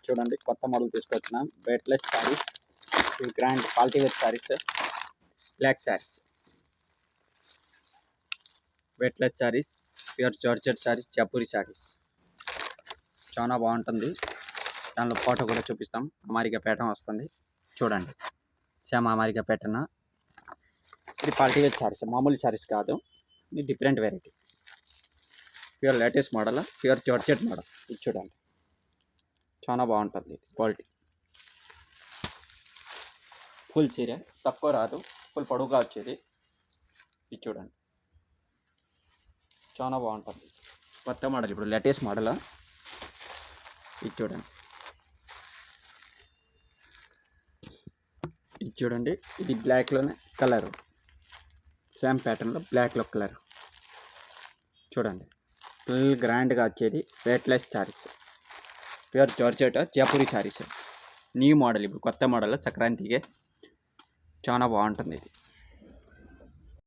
చూడండి కొత్త మోడల్ తీసుకొచ్చిన weightless saris, grand quality wear saris, black saris, weightless saris, pure georgette saris, Jaipuri saris చాలా బాగుంటుంది. దానిలో ఫోటో కూడా చూపిస్తాం. అమారికా ప్యాటర్న్ వస్తుంది చూడండి. సేమ్ అమారికా ప్యాటర్న్. ఇది క్వాలిటీ వేర్ శారీస్, మామూలు శారీస్ కాదు, ఇది different variety. Pure latest model, pure georgette model. ఇది చూడండి చాలా బాగుంటుంది. ఇది క్వాలిటీ ఫుల్ చీర, తక్కువ రాదు, ఫుల్ పొడవుగా వచ్చేది. ఇది చూడండి చాలా బాగుంటుంది. కొత్త మోడల్, ఇప్పుడు లేటెస్ట్ మోడల్. ఇది చూడండి, ఇది చూడండి. ఇది బ్లాక్లోనే కలర్, సేమ్ ప్యాటర్న్లో బ్లాక్లో కలర్ చూడండి. ఫుల్ గ్రాండ్గా వచ్చేది weightless saris, pure georgette Jaipuri saris. New model, ఇప్పుడు కొత్త మోడల్ సంక్రాంతికి చాలా బాగుంటుంది ఇది.